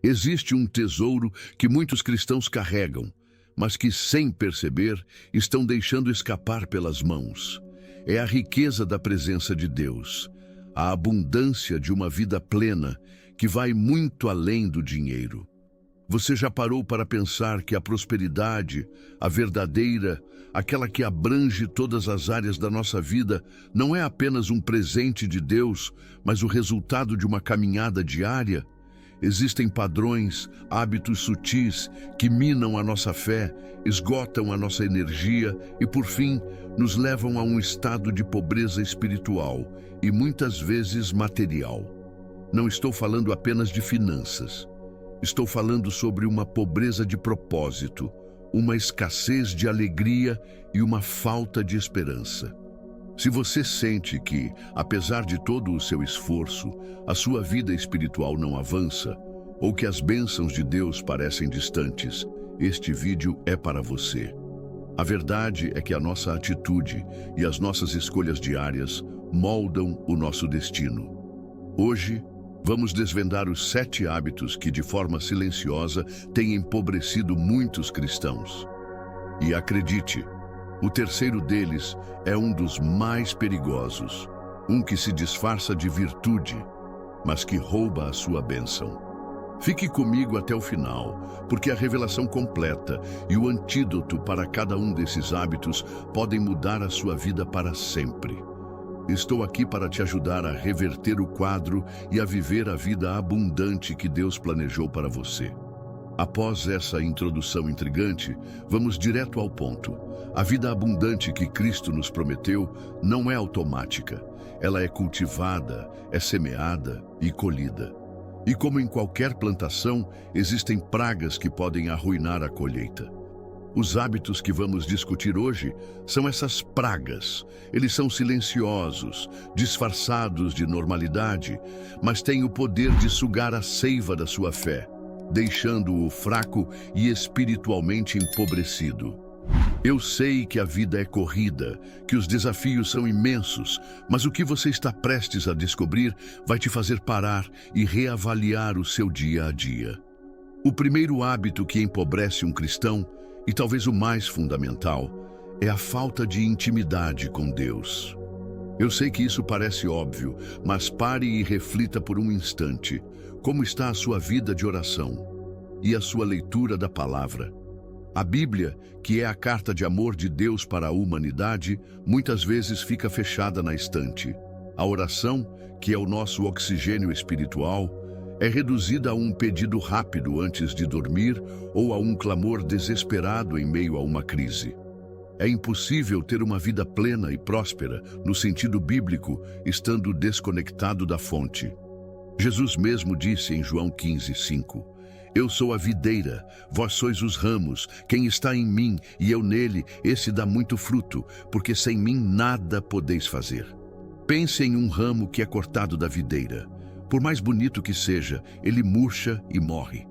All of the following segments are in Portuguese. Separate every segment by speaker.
Speaker 1: Existe um tesouro que muitos cristãos carregam, mas que, sem perceber, estão deixando escapar pelas mãos. É a riqueza da presença de Deus, a abundância de uma vida plena que vai muito além do dinheiro. Você já parou para pensar que a prosperidade, a verdadeira, aquela que abrange todas as áreas da nossa vida, não é apenas um presente de Deus, mas o resultado de uma caminhada diária? Existem padrões, hábitos sutis que minam a nossa fé, esgotam a nossa energia e, por fim, nos levam a um estado de pobreza espiritual e muitas vezes material. Não estou falando apenas de finanças. Estou falando sobre uma pobreza de propósito, uma escassez de alegria e uma falta de esperança. Se você sente que, apesar de todo o seu esforço, a sua vida espiritual não avança, ou que as bênçãos de Deus parecem distantes, este vídeo é para você. A verdade é que a nossa atitude e as nossas escolhas diárias moldam o nosso destino. Hoje, vamos desvendar os 7 hábitos que, de forma silenciosa, têm empobrecido muitos cristãos. E acredite, o terceiro deles é um dos mais perigosos, um que se disfarça de virtude, mas que rouba a sua bênção. Fique comigo até o final, porque a revelação completa e o antídoto para cada um desses hábitos podem mudar a sua vida para sempre. Estou aqui para te ajudar a reverter o quadro e a viver a vida abundante que Deus planejou para você. Após essa introdução intrigante, vamos direto ao ponto. A vida abundante que Cristo nos prometeu não é automática. Ela é cultivada, é semeada e colhida. E como em qualquer plantação, existem pragas que podem arruinar a colheita. Os hábitos que vamos discutir hoje são essas pragas. Eles são silenciosos, disfarçados de normalidade, mas têm o poder de sugar a seiva da sua fé, deixando-o fraco e espiritualmente empobrecido. Eu sei que a vida é corrida, que os desafios são imensos, mas o que você está prestes a descobrir vai te fazer parar e reavaliar o seu dia a dia. O primeiro hábito que empobrece um cristão, e talvez o mais fundamental, é a falta de intimidade com Deus. Eu sei que isso parece óbvio, mas pare e reflita por um instante. Como está a sua vida de oração e a sua leitura da palavra? A Bíblia, que é a carta de amor de Deus para a humanidade, muitas vezes fica fechada na estante. A oração, que é o nosso oxigênio espiritual, é reduzida a um pedido rápido antes de dormir ou a um clamor desesperado em meio a uma crise. É impossível ter uma vida plena e próspera, no sentido bíblico, estando desconectado da fonte. Jesus mesmo disse em João 15:5, Eu sou a videira, vós sois os ramos, quem está em mim e eu nele, esse dá muito fruto, porque sem mim nada podeis fazer. Pense em um ramo que é cortado da videira. Por mais bonito que seja, ele murcha e morre.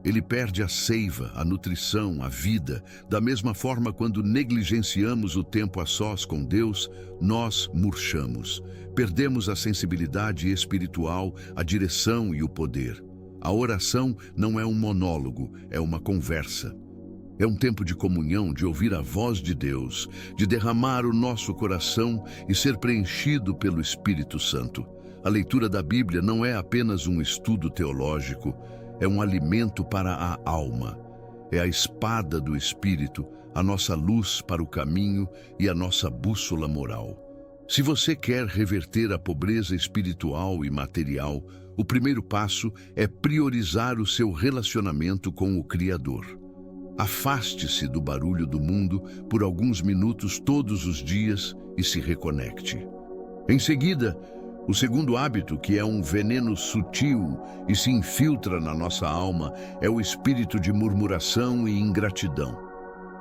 Speaker 1: Ele perde a seiva, a nutrição, a vida. Da mesma forma, quando negligenciamos o tempo a sós com Deus, nós murchamos. Perdemos a sensibilidade espiritual, a direção e o poder. A oração não é um monólogo, é uma conversa. É um tempo de comunhão, de ouvir a voz de Deus, de derramar o nosso coração e ser preenchido pelo Espírito Santo. A leitura da Bíblia não é apenas um estudo teológico, é um alimento para a alma. É a espada do Espírito, a nossa luz para o caminho e a nossa bússola moral. Se você quer reverter a pobreza espiritual e material, o primeiro passo é priorizar o seu relacionamento com o Criador. Afaste-se do barulho do mundo por alguns minutos todos os dias e se reconecte. Em seguida, o segundo hábito, que é um veneno sutil e se infiltra na nossa alma, é o espírito de murmuração e ingratidão.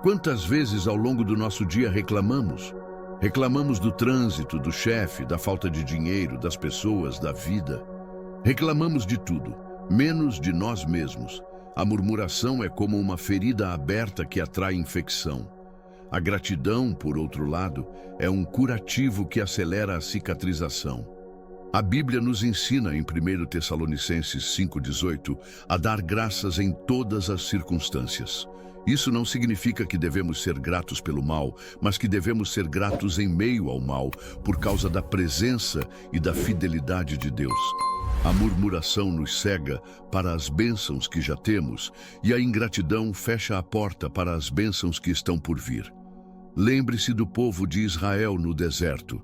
Speaker 1: Quantas vezes ao longo do nosso dia reclamamos? Reclamamos do trânsito, do chefe, da falta de dinheiro, das pessoas, da vida. Reclamamos de tudo, menos de nós mesmos. A murmuração é como uma ferida aberta que atrai infecção. A gratidão, por outro lado, é um curativo que acelera a cicatrização. A Bíblia nos ensina em 1 Tessalonicenses 5,18 a dar graças em todas as circunstâncias. Isso não significa que devemos ser gratos pelo mal, mas que devemos ser gratos em meio ao mal, por causa da presença e da fidelidade de Deus. A murmuração nos cega para as bênçãos que já temos, e a ingratidão fecha a porta para as bênçãos que estão por vir. Lembre-se do povo de Israel no deserto.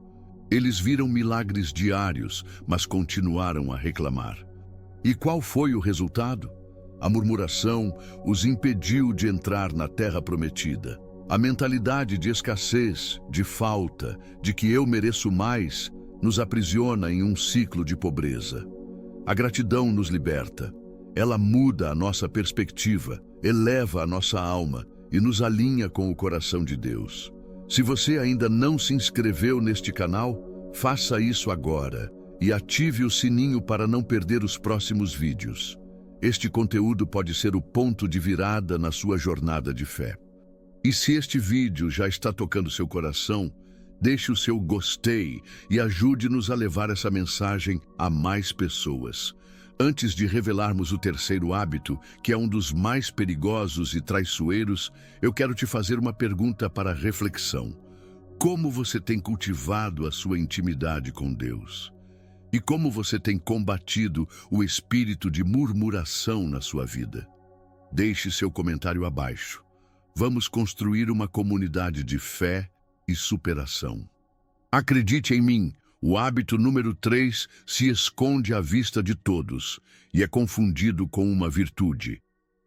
Speaker 1: Eles viram milagres diários, mas continuaram a reclamar. E qual foi o resultado? A murmuração os impediu de entrar na terra prometida. A mentalidade de escassez, de falta, de que eu mereço mais, nos aprisiona em um ciclo de pobreza. A gratidão nos liberta. Ela muda a nossa perspectiva, eleva a nossa alma e nos alinha com o coração de Deus. Se você ainda não se inscreveu neste canal, faça isso agora e ative o sininho para não perder os próximos vídeos. Este conteúdo pode ser o ponto de virada na sua jornada de fé. E se este vídeo já está tocando seu coração, deixe o seu gostei e ajude-nos a levar essa mensagem a mais pessoas. Antes de revelarmos o terceiro hábito, que é um dos mais perigosos e traiçoeiros, eu quero te fazer uma pergunta para reflexão. Como você tem cultivado a sua intimidade com Deus? E como você tem combatido o espírito de murmuração na sua vida? Deixe seu comentário abaixo. Vamos construir uma comunidade de fé e superação. Acredite em mim, o hábito número 3 se esconde à vista de todos e é confundido com uma virtude.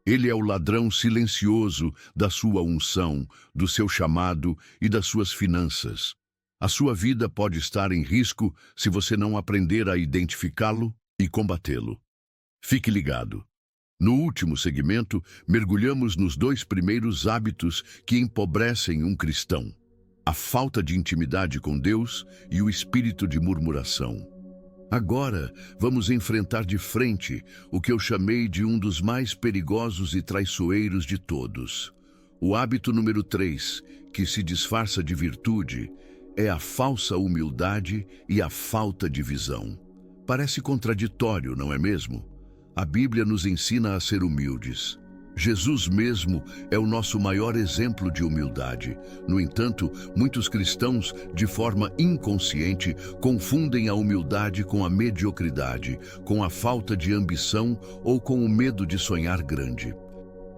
Speaker 1: Ele é o ladrão silencioso da sua unção, do seu chamado e das suas finanças. A sua vida pode estar em risco se você não aprender a identificá-lo e combatê-lo. Fique ligado. No último segmento, mergulhamos nos 2 primeiros hábitos que empobrecem um cristão: a falta de intimidade com Deus e o espírito de murmuração. Agora, vamos enfrentar de frente o que eu chamei de um dos mais perigosos e traiçoeiros de todos. O hábito número 3, que se disfarça de virtude, é a falsa humildade e a falta de visão. Parece contraditório, não é mesmo? A Bíblia nos ensina a ser humildes. Jesus mesmo é o nosso maior exemplo de humildade. No entanto, muitos cristãos, de forma inconsciente, confundem a humildade com a mediocridade, com a falta de ambição ou com o medo de sonhar grande.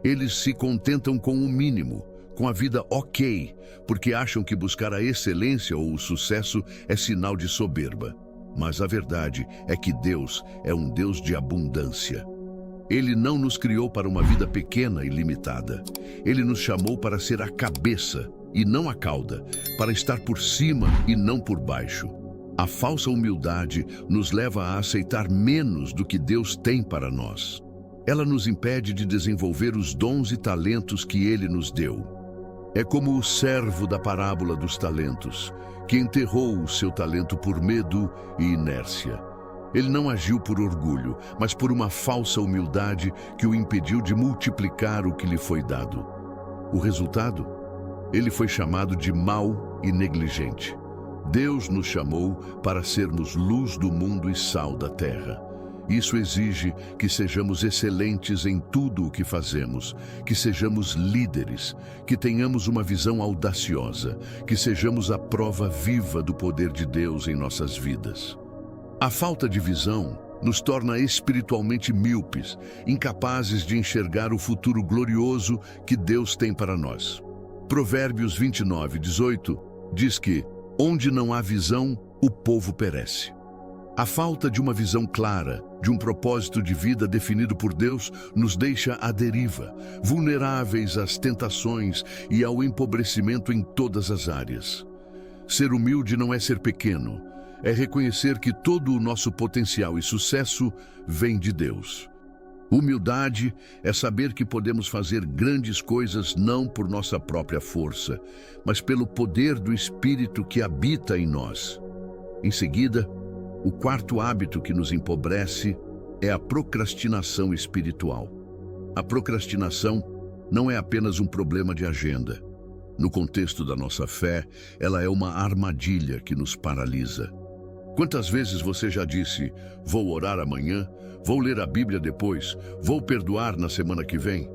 Speaker 1: Eles se contentam com o mínimo, com a vida ok, porque acham que buscar a excelência ou o sucesso é sinal de soberba. Mas a verdade é que Deus é um Deus de abundância. Ele não nos criou para uma vida pequena e limitada. Ele nos chamou para ser a cabeça e não a cauda, para estar por cima e não por baixo. A falsa humildade nos leva a aceitar menos do que Deus tem para nós. Ela nos impede de desenvolver os dons e talentos que Ele nos deu. É como o servo da parábola dos talentos, que enterrou o seu talento por medo e inércia. Ele não agiu por orgulho, mas por uma falsa humildade que o impediu de multiplicar o que lhe foi dado. O resultado? Ele foi chamado de mau e negligente. Deus nos chamou para sermos luz do mundo e sal da terra. Isso exige que sejamos excelentes em tudo o que fazemos, que sejamos líderes, que tenhamos uma visão audaciosa, que sejamos a prova viva do poder de Deus em nossas vidas. A falta de visão nos torna espiritualmente míopes, incapazes de enxergar o futuro glorioso que Deus tem para nós. Provérbios 29:18 diz que, onde não há visão, o povo perece. A falta de uma visão clara, de um propósito de vida definido por Deus, nos deixa à deriva, vulneráveis às tentações e ao empobrecimento em todas as áreas. Ser humilde não é ser pequeno, é reconhecer que todo o nosso potencial e sucesso vem de Deus. Humildade é saber que podemos fazer grandes coisas não por nossa própria força, mas pelo poder do Espírito que habita em nós. Em seguida, o 4º hábito que nos empobrece é a procrastinação espiritual. A procrastinação não é apenas um problema de agenda. No contexto da nossa fé, ela é uma armadilha que nos paralisa. Quantas vezes você já disse, vou orar amanhã, vou ler a Bíblia depois, vou perdoar na semana que vem?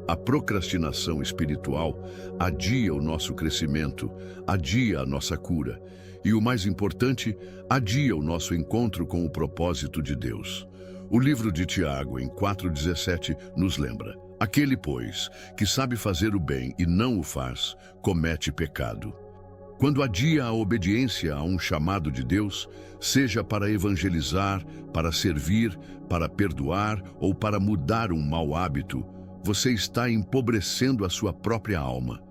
Speaker 1: A procrastinação espiritual adia o nosso crescimento, adia a nossa cura e, o mais importante, adia o nosso encontro com o propósito de Deus. O livro de Tiago, em 4,17, nos lembra: aquele, pois, que sabe fazer o bem e não o faz, comete pecado. Quando adia a obediência a um chamado de Deus, seja para evangelizar, para servir, para perdoar ou para mudar um mau hábito, você está empobrecendo a sua própria alma.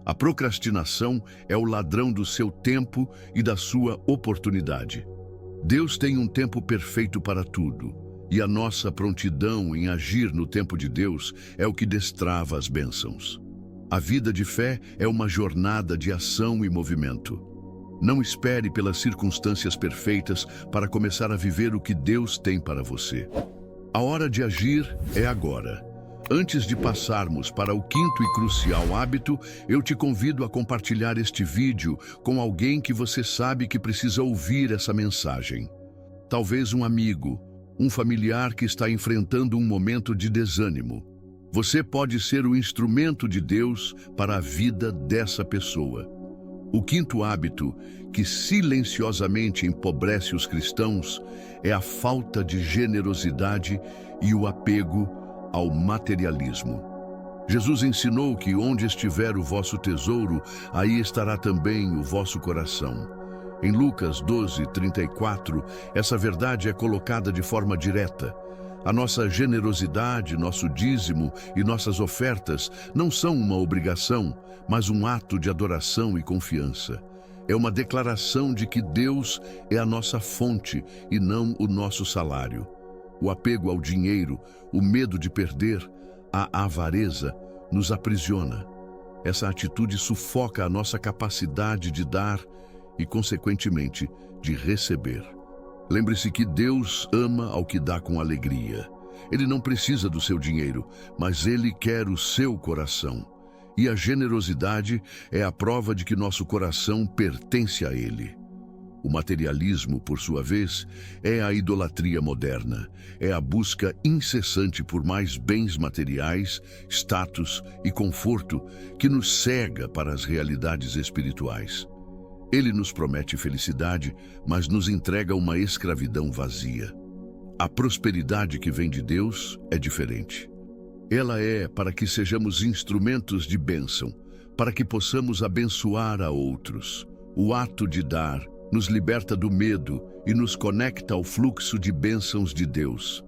Speaker 1: A procrastinação é o ladrão do seu tempo e da sua oportunidade. Deus tem um tempo perfeito para tudo, e a nossa prontidão em agir no tempo de Deus é o que destrava as bênçãos. A vida de fé é uma jornada de ação e movimento. Não espere pelas circunstâncias perfeitas para começar a viver o que Deus tem para você. A hora de agir é agora. Antes de passarmos para o quinto e crucial hábito, eu te convido a compartilhar este vídeo com alguém que você sabe que precisa ouvir essa mensagem. Talvez um amigo, um familiar que está enfrentando um momento de desânimo. Você pode ser o instrumento de Deus para a vida dessa pessoa. O quinto hábito, que silenciosamente empobrece os cristãos, é a falta de generosidade e o apego ao materialismo. Jesus ensinou que onde estiver o vosso tesouro, aí estará também o vosso coração. Em Lucas 12:34, essa verdade é colocada de forma direta. A nossa generosidade, nosso dízimo e nossas ofertas não são uma obrigação, mas um ato de adoração e confiança. É uma declaração de que Deus é a nossa fonte e não o nosso salário. O apego ao dinheiro, o medo de perder, a avareza nos aprisiona. Essa atitude sufoca a nossa capacidade de dar e, consequentemente, de receber. Lembre-se que Deus ama ao que dá com alegria. Ele não precisa do seu dinheiro, mas Ele quer o seu coração. E a generosidade é a prova de que nosso coração pertence a Ele. O materialismo, por sua vez, é a idolatria moderna. É a busca incessante por mais bens materiais, status e conforto que nos cega para as realidades espirituais. Ele nos promete felicidade, mas nos entrega uma escravidão vazia. A prosperidade que vem de Deus é diferente. Ela é para que sejamos instrumentos de bênção, para que possamos abençoar a outros. O ato de dar nos liberta do medo e nos conecta ao fluxo de bênçãos de Deus.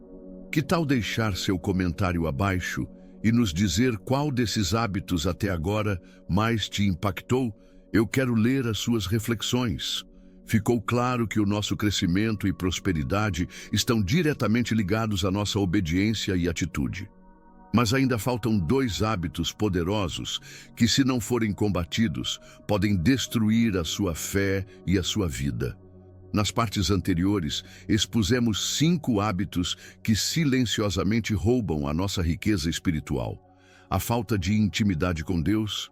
Speaker 1: Que tal deixar seu comentário abaixo e nos dizer qual desses hábitos até agora mais te impactou? Eu quero ler as suas reflexões. Ficou claro que o nosso crescimento e prosperidade estão diretamente ligados à nossa obediência e atitude. Mas ainda faltam 2 hábitos poderosos que, se não forem combatidos, podem destruir a sua fé e a sua vida. Nas partes anteriores, expusemos 5 hábitos que silenciosamente roubam a nossa riqueza espiritual: a falta de intimidade com Deus,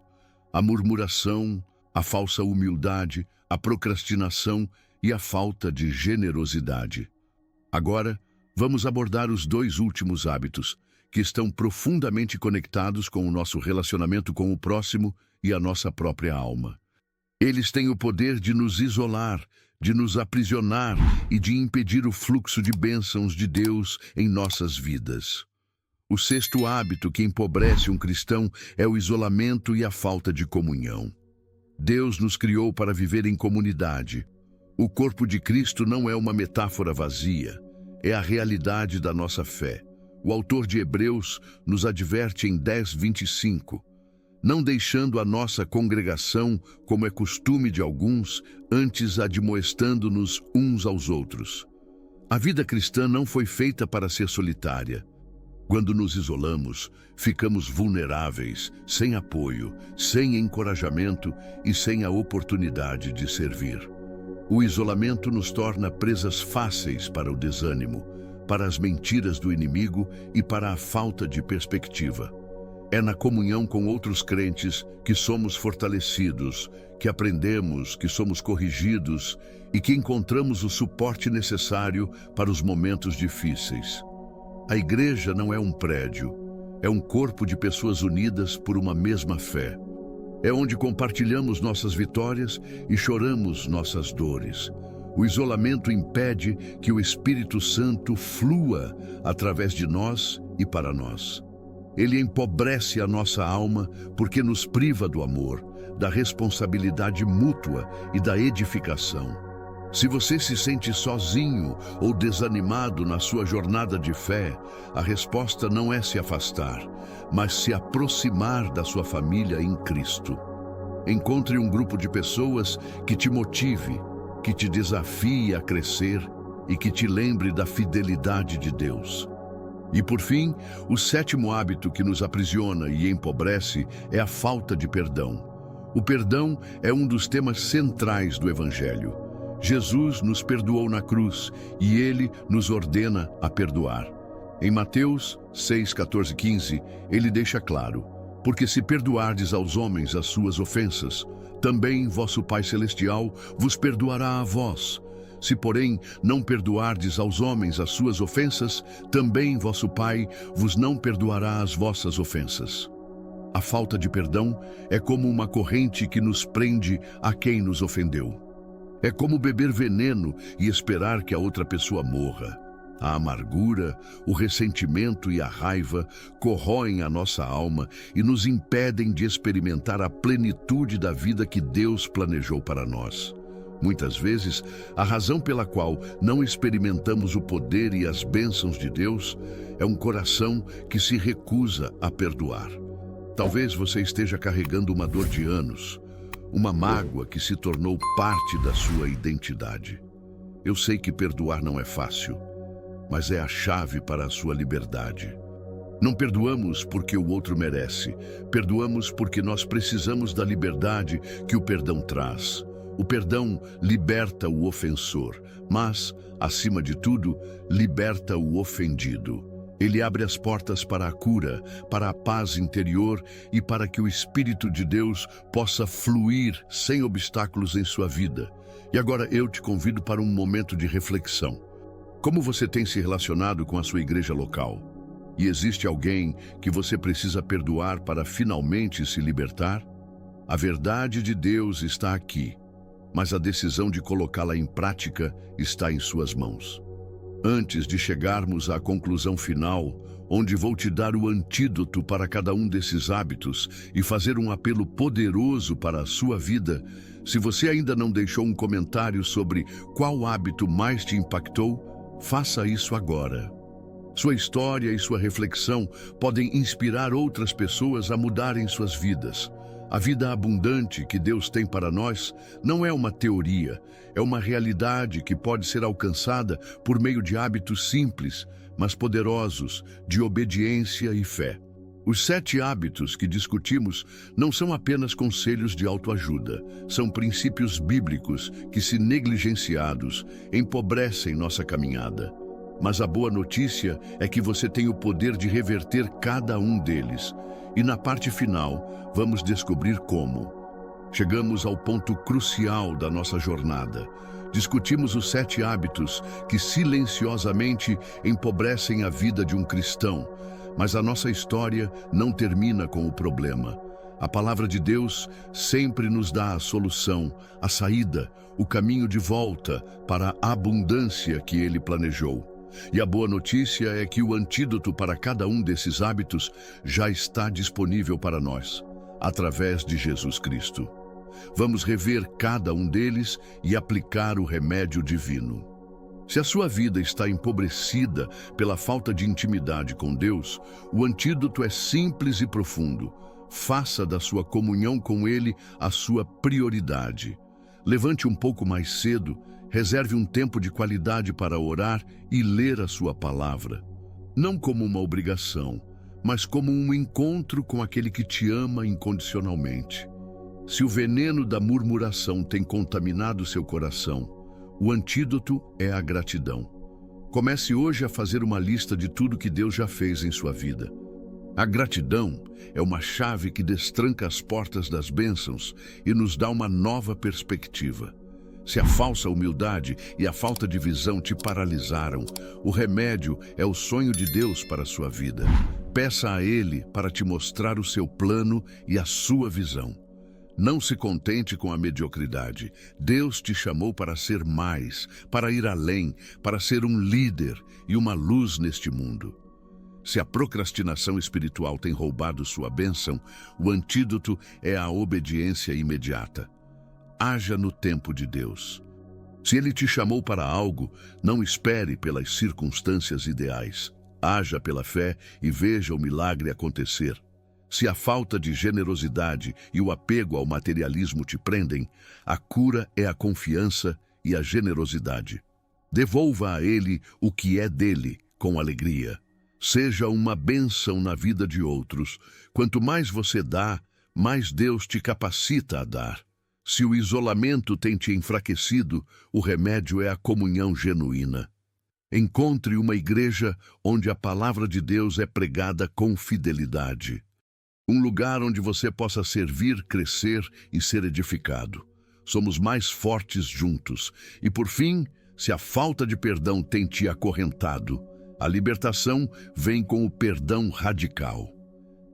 Speaker 1: a murmuração, a falsa humildade, a procrastinação e a falta de generosidade. Agora, vamos abordar os 2 últimos hábitos, que estão profundamente conectados com o nosso relacionamento com o próximo e a nossa própria alma. Eles têm o poder de nos isolar, de nos aprisionar e de impedir o fluxo de bênçãos de Deus em nossas vidas. O 6º hábito que empobrece um cristão é o isolamento e a falta de comunhão. Deus nos criou para viver em comunidade. O corpo de Cristo não é uma metáfora vazia, é a realidade da nossa fé. O autor de Hebreus nos adverte em 10:25, não deixando a nossa congregação, como é costume de alguns, antes admoestando-nos uns aos outros. A vida cristã não foi feita para ser solitária. Quando nos isolamos, ficamos vulneráveis, sem apoio, sem encorajamento e sem a oportunidade de servir. O isolamento nos torna presas fáceis para o desânimo, para as mentiras do inimigo e para a falta de perspectiva. É na comunhão com outros crentes que somos fortalecidos, que aprendemos, que somos corrigidos e que encontramos o suporte necessário para os momentos difíceis. A igreja não é um prédio, é um corpo de pessoas unidas por uma mesma fé. É onde compartilhamos nossas vitórias e choramos nossas dores. O isolamento impede que o Espírito Santo flua através de nós e para nós. Ele empobrece a nossa alma porque nos priva do amor, da responsabilidade mútua e da edificação. Se você se sente sozinho ou desanimado na sua jornada de fé, a resposta não é se afastar, mas se aproximar da sua família em Cristo. Encontre um grupo de pessoas que te motive, que te desafie a crescer e que te lembre da fidelidade de Deus. E por fim, o sétimo hábito que nos aprisiona e empobrece é a falta de perdão. O perdão é um dos temas centrais do Evangelho. Jesus nos perdoou na cruz e Ele nos ordena a perdoar. Em Mateus 6, 14 e 15, Ele deixa claro: porque se perdoardes aos homens as suas ofensas, também vosso Pai Celestial vos perdoará a vós. Se, porém, não perdoardes aos homens as suas ofensas, também vosso Pai vos não perdoará as vossas ofensas. A falta de perdão é como uma corrente que nos prende a quem nos ofendeu. É como beber veneno e esperar que a outra pessoa morra. A amargura, o ressentimento e a raiva corroem a nossa alma e nos impedem de experimentar a plenitude da vida que Deus planejou para nós. Muitas vezes, a razão pela qual não experimentamos o poder e as bênçãos de Deus é um coração que se recusa a perdoar. Talvez você esteja carregando uma dor de anos, uma mágoa que se tornou parte da sua identidade. Eu sei que perdoar não é fácil, mas é a chave para a sua liberdade. Não perdoamos porque o outro merece, perdoamos porque nós precisamos da liberdade que o perdão traz. O perdão liberta o ofensor, mas, acima de tudo, liberta o ofendido. Ele abre as portas para a cura, para a paz interior e para que o Espírito de Deus possa fluir sem obstáculos em sua vida. E agora eu te convido para um momento de reflexão. Como você tem se relacionado com a sua igreja local? E existe alguém que você precisa perdoar para finalmente se libertar? A verdade de Deus está aqui, mas a decisão de colocá-la em prática está em suas mãos. Antes de chegarmos à conclusão final, onde vou te dar o antídoto para cada um desses hábitos e fazer um apelo poderoso para a sua vida, se você ainda não deixou um comentário sobre qual hábito mais te impactou, faça isso agora. Sua história e sua reflexão podem inspirar outras pessoas a mudarem suas vidas. A vida abundante que Deus tem para nós não é uma teoria, é uma realidade que pode ser alcançada por meio de hábitos simples, mas poderosos, de obediência e fé. Os 7 hábitos que discutimos não são apenas conselhos de autoajuda, são princípios bíblicos que, se negligenciados, empobrecem nossa caminhada. Mas a boa notícia é que você tem o poder de reverter cada um deles. E na parte final, vamos descobrir como. Chegamos ao ponto crucial da nossa jornada. Discutimos os 7 hábitos que silenciosamente empobrecem a vida de um cristão. Mas a nossa história não termina com o problema. A palavra de Deus sempre nos dá a solução, a saída, o caminho de volta para a abundância que Ele planejou. E a boa notícia é que o antídoto para cada um desses hábitos já está disponível para nós, através de Jesus Cristo. Vamos rever cada um deles e aplicar o remédio divino. Se a sua vida está empobrecida pela falta de intimidade com Deus, o antídoto é simples e profundo. Faça da sua comunhão com Ele a sua prioridade. Levante um pouco mais cedo, reserve um tempo de qualidade para orar e ler a sua palavra. Não como uma obrigação, mas como um encontro com aquele que te ama incondicionalmente. Se o veneno da murmuração tem contaminado seu coração, o antídoto é a gratidão. Comece hoje a fazer uma lista de tudo que Deus já fez em sua vida. A gratidão é uma chave que destranca as portas das bênçãos e nos dá uma nova perspectiva. Se a falsa humildade e a falta de visão te paralisaram, o remédio é o sonho de Deus para a sua vida. Peça a Ele para te mostrar o seu plano e a sua visão. Não se contente com a mediocridade. Deus te chamou para ser mais, para ir além, para ser um líder e uma luz neste mundo. Se a procrastinação espiritual tem roubado sua bênção, o antídoto é a obediência imediata. Haja no tempo de Deus. Se Ele te chamou para algo, não espere pelas circunstâncias ideais. Haja pela fé e veja o milagre acontecer. Se a falta de generosidade e o apego ao materialismo te prendem, a cura é a confiança e a generosidade. Devolva a Ele o que é dele, com alegria. Seja uma bênção na vida de outros. Quanto mais você dá, mais Deus te capacita a dar. Se o isolamento tem te enfraquecido, o remédio é a comunhão genuína. Encontre uma igreja onde a palavra de Deus é pregada com fidelidade. Um lugar onde você possa servir, crescer e ser edificado. Somos mais fortes juntos. E por fim, se a falta de perdão tem te acorrentado, a libertação vem com o perdão radical.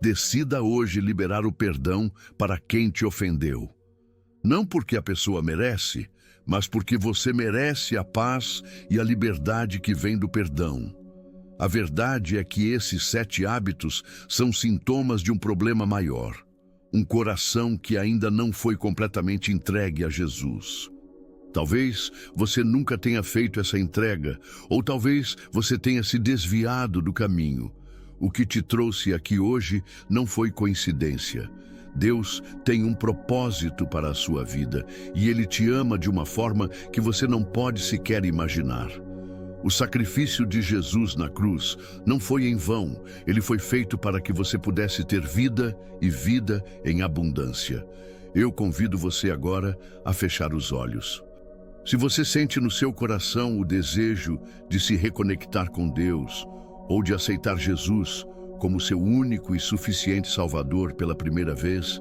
Speaker 1: Decida hoje liberar o perdão para quem te ofendeu. Não porque a pessoa merece, mas porque você merece a paz e a liberdade que vem do perdão. A verdade é que esses 7 hábitos são sintomas de um problema maior. Um coração que ainda não foi completamente entregue a Jesus. Talvez você nunca tenha feito essa entrega, ou talvez você tenha se desviado do caminho. O que te trouxe aqui hoje não foi coincidência. Deus tem um propósito para a sua vida e Ele te ama de uma forma que você não pode sequer imaginar. O sacrifício de Jesus na cruz não foi em vão. Ele foi feito para que você pudesse ter vida e vida em abundância. Eu convido você agora a fechar os olhos. Se você sente no seu coração o desejo de se reconectar com Deus ou de aceitar Jesus como seu único e suficiente Salvador pela primeira vez,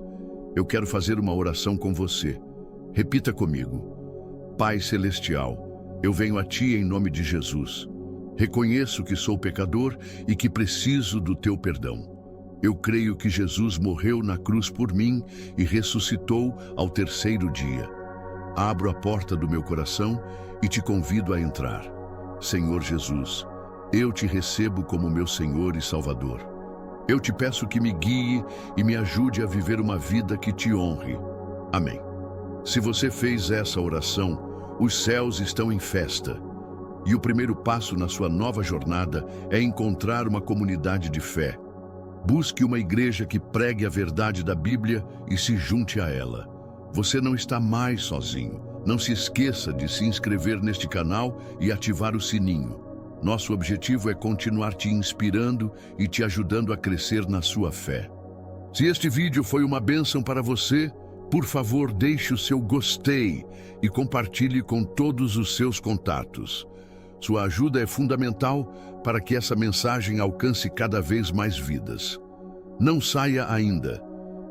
Speaker 1: eu quero fazer uma oração com você. Repita comigo. Pai Celestial, eu venho a Ti em nome de Jesus. Reconheço que sou pecador e que preciso do Teu perdão. Eu creio que Jesus morreu na cruz por mim e ressuscitou ao 3º dia. Abro a porta do meu coração e te convido a entrar. Senhor Jesus, eu te recebo como meu Senhor e Salvador. Eu te peço que me guie e me ajude a viver uma vida que te honre. Amém. Se você fez essa oração, os céus estão em festa. E o primeiro passo na sua nova jornada é encontrar uma comunidade de fé. Busque uma igreja que pregue a verdade da Bíblia e se junte a ela. Você não está mais sozinho. Não se esqueça de se inscrever neste canal e ativar o sininho. Nosso objetivo é continuar te inspirando e te ajudando a crescer na sua fé. Se este vídeo foi uma bênção para você, por favor, deixe o seu gostei e compartilhe com todos os seus contatos. Sua ajuda é fundamental para que essa mensagem alcance cada vez mais vidas. Não saia ainda.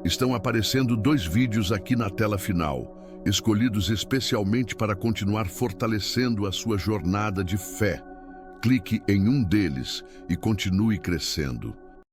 Speaker 1: Estão aparecendo 2 vídeos aqui na tela final, escolhidos especialmente para continuar fortalecendo a sua jornada de fé. Clique em um deles e continue crescendo.